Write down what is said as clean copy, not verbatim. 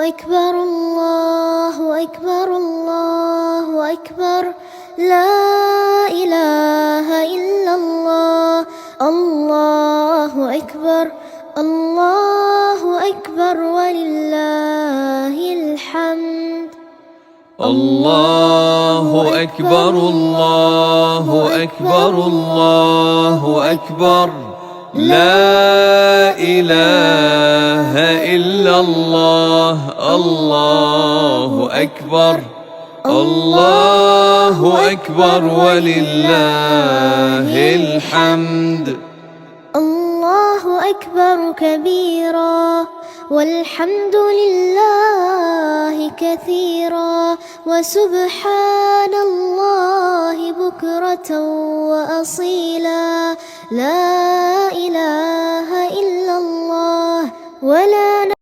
أكبر الله أكبر الله أكبر لا إله إلا الله الله أكبر الله أكبر ولله الحمد الله أكبر الله أكبر الله أكبر لا إله إلا الله الله أكبر الله أكبر ولله الحمد الله أكبر كبيرا والحمد لله كثيرا وسبحان الله بكرة وأصيلا لا إله إلا الله ولا